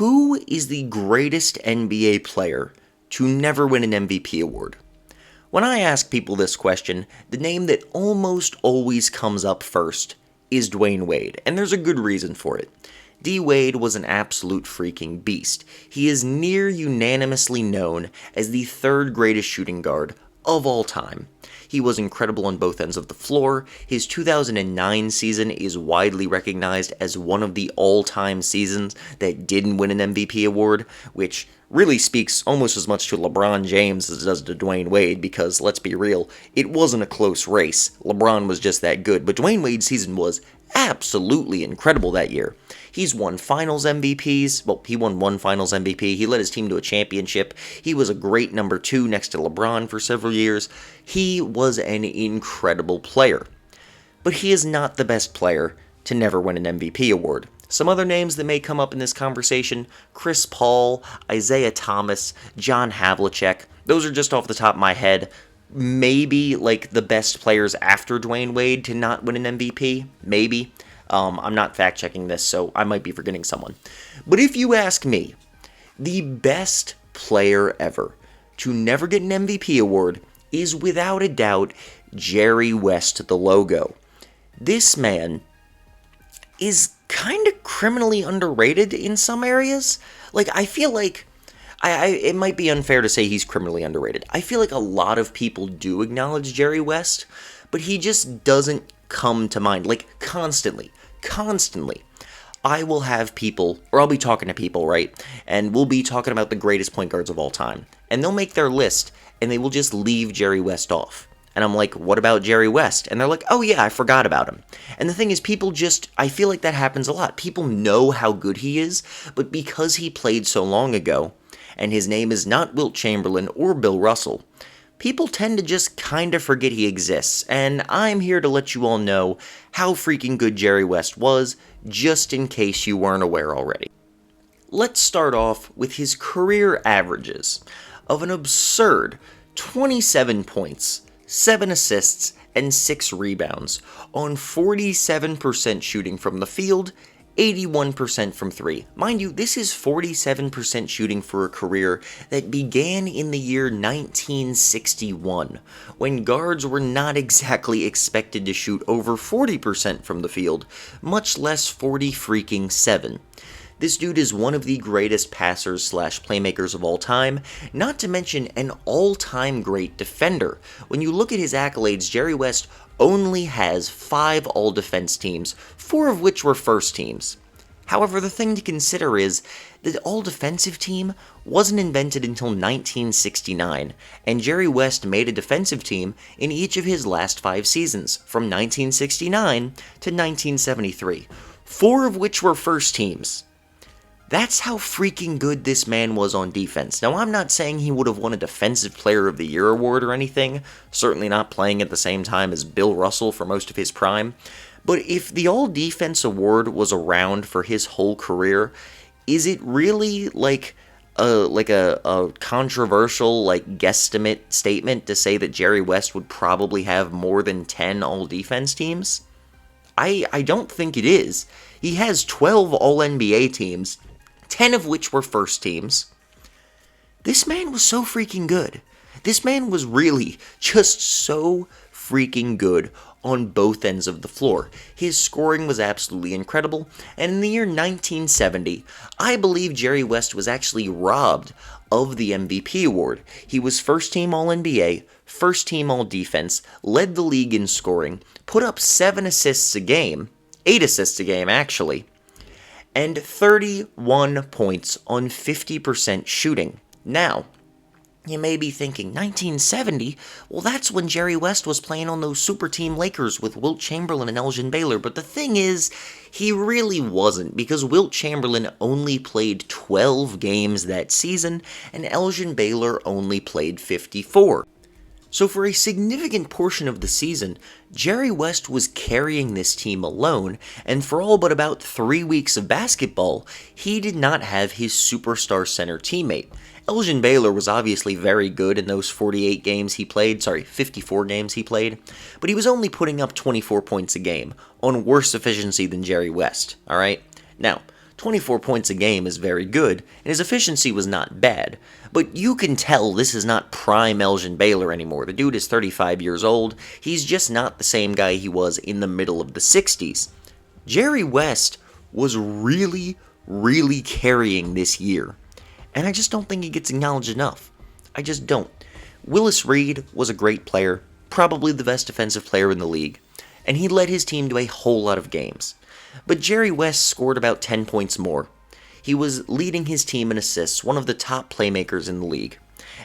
Who is the greatest NBA player to never win an MVP award? When I ask people this question, the name that almost always comes up first is Dwade, and there's a good reason for it. D-Wade was an absolute freaking beast. He is near unanimously known as the third greatest shooting guard of all time. He was incredible on both ends of the floor. His 2009 season is widely recognized as one of the all-time seasons that didn't win an MVP award, which really speaks almost as much to LeBron James as it does to Dwayne Wade, because, let's be real, it wasn't a close race. LeBron was just that good, but Dwayne Wade's season was absolutely incredible that year. He's won finals MVPs. Well, he won one finals MVP. He led his team to a championship. He was a great number 2 next to LeBron for several years. He was an incredible player. But he is not the best player to never win an MVP award. Some other names that may come up in this conversation: Chris Paul, Isaiah Thomas, John Havlicek. Those are just off the top of my head. Maybe like the best players after Dwayne Wade to not win an MVP. Maybe. I'm not fact-checking this, so I might be forgetting someone. But if you ask me, the best player ever to never get an MVP award is without a doubt Jerry West, the logo. This man is kind of criminally underrated in some areas. Like, I feel like it might be unfair to say he's criminally underrated. I feel like a lot of people do acknowledge Jerry West, but he just doesn't come to mind, like, constantly. I will have people, or I'll be talking to people, right, and we'll be talking about the greatest point guards of all time, and they'll make their list, and they will just leave Jerry West off. And I'm like, what about Jerry West? And they're like, oh yeah, I forgot about him. And the thing is, I feel like that happens a lot. People know how good he is, but because he played so long ago, and his name is not Wilt Chamberlain or Bill Russell, people tend to just kind of forget he exists, and I'm here to let you all know how freaking good Jerry West was, just in case you weren't aware already. Let's start off with his career averages of an absurd 27 points, 7 assists, and 6 rebounds on 47% shooting from the field, 81% from 3. Mind you, this is 47% shooting for a career that began in the year 1961, when guards were not exactly expected to shoot over 40% from the field, much less 40-freaking-7. This dude is one of the greatest passers / playmakers of all time, not to mention an all-time great defender. When you look at his accolades, Jerry West only has 5 all-defense teams, 4 of which were first teams. However, the thing to consider is that the all-defensive team wasn't invented until 1969, and Jerry West made a defensive team in each of his last 5 seasons, from 1969 to 1973, 4 of which were first teams. That's how freaking good this man was on defense. Now, I'm not saying he would have won a Defensive Player of the Year award or anything, certainly not playing at the same time as Bill Russell for most of his prime, but if the All-Defense award was around for his whole career, is it really like a controversial, guesstimate statement to say that Jerry West would probably have more than 10 All-Defense teams? I don't think it is. He has 12 All-NBA teams, 10 of which were first teams. This man was so freaking good. This man was really just so freaking good on both ends of the floor. His scoring was absolutely incredible, and in the year 1970, I believe Jerry West was actually robbed of the MVP award. He was first team All-NBA, first team All-Defense, led the league in scoring, put up 7 assists a game, 8 assists a game actually, and 31 points on 50% shooting. Now, you may be thinking, 1970? Well, that's when Jerry West was playing on those super team Lakers with Wilt Chamberlain and Elgin Baylor, but the thing is, he really wasn't, because Wilt Chamberlain only played 12 games that season, and Elgin Baylor only played 54. So for a significant portion of the season, Jerry West was carrying this team alone, and for all but about 3 weeks of basketball, he did not have his superstar center teammate. Elgin Baylor was obviously very good in those 54 games he played, but he was only putting up 24 points a game, on worse efficiency than Jerry West, alright? Now, 24 points a game is very good, and his efficiency was not bad, but you can tell this is not prime Elgin Baylor anymore. The dude is 35 years old, he's just not the same guy he was in the middle of the 60s. Jerry West was really carrying this year, and I just don't think he gets acknowledged enough. I just don't. Willis Reed was a great player, probably the best defensive player in the league, and he led his team to a whole lot of games. But Jerry West scored about 10 points more. He was leading his team in assists, one of the top playmakers in the league.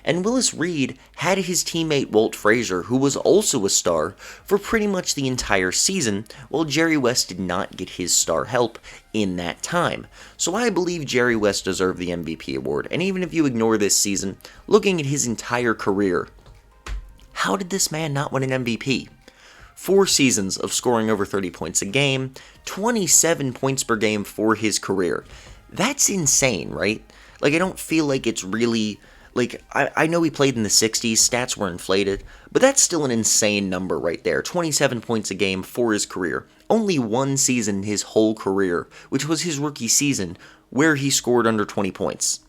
And Willis Reed had his teammate Walt Frazier, who was also a star, for pretty much the entire season, while Jerry West did not get his star help in that time. So I believe Jerry West deserved the MVP award, and even if you ignore this season, looking at his entire career, how did this man not win an MVP? 4 seasons of scoring over 30 points a game, 27 points per game for his career. That's insane, right? Like, I don't feel like it's really... Like, I know he played in the 60s, stats were inflated, but that's still an insane number right there. 27 points a game for his career. Only one season in his whole career, which was his rookie season, where he scored under 20 points.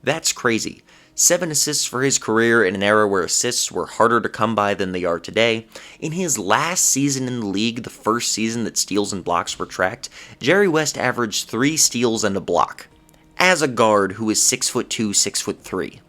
That's crazy. 7 assists for his career in an era where assists were harder to come by than they are today. In his last season in the league, the first season that steals and blocks were tracked, Jerry West averaged 3 steals and a block, as a guard who is 6'2", 6'3".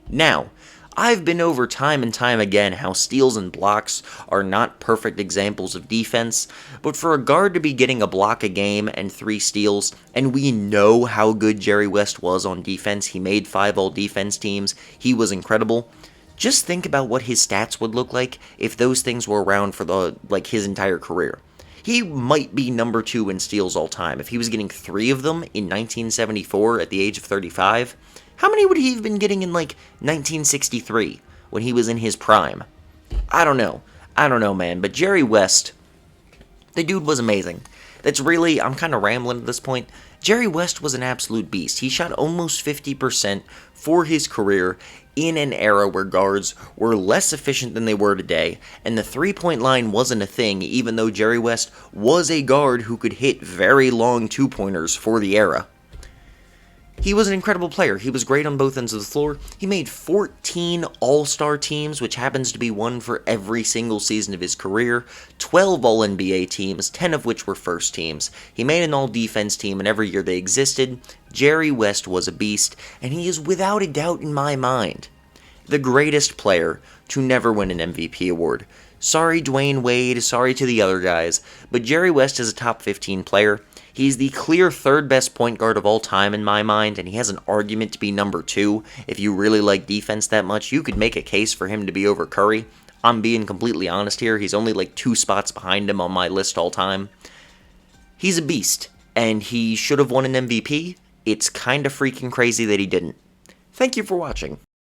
Now, I've been over time and time again how steals and blocks are not perfect examples of defense, but for a guard to be getting a block a game and 3 steals, and we know how good Jerry West was on defense, he made 5 all-defense teams, he was incredible. Just think about what his stats would look like if those things were around for his entire career. He might be number 2 in steals all time. If he was getting 3 of them in 1974 at the age of 35, how many would he have been getting in, 1963, when he was in his prime? I don't know, man, but Jerry West, the dude was amazing. I'm kind of rambling at this point. Jerry West was an absolute beast. He shot almost 50% for his career in an era where guards were less efficient than they were today, and the three-point line wasn't a thing, even though Jerry West was a guard who could hit very long two-pointers for the era. He was an incredible player. He was great on both ends of the floor. He made 14 All-Star teams, which happens to be one for every single season of his career, 12 All-NBA teams, 10 of which were first teams. He made an All-Defense team in every year they existed. Jerry West was a beast, and he is without a doubt in my mind the greatest player to never win an MVP award. Sorry, Dwade, sorry to the other guys, but Jerry West is a top 15 player. He's the clear third best point guard of all time in my mind, and he has an argument to be number 2. If you really like defense that much, you could make a case for him to be over Curry. I'm being completely honest here. He's only 2 spots behind him on my list all time. He's a beast, and he should have won an MVP. It's kind of freaking crazy that he didn't. Thank you for watching.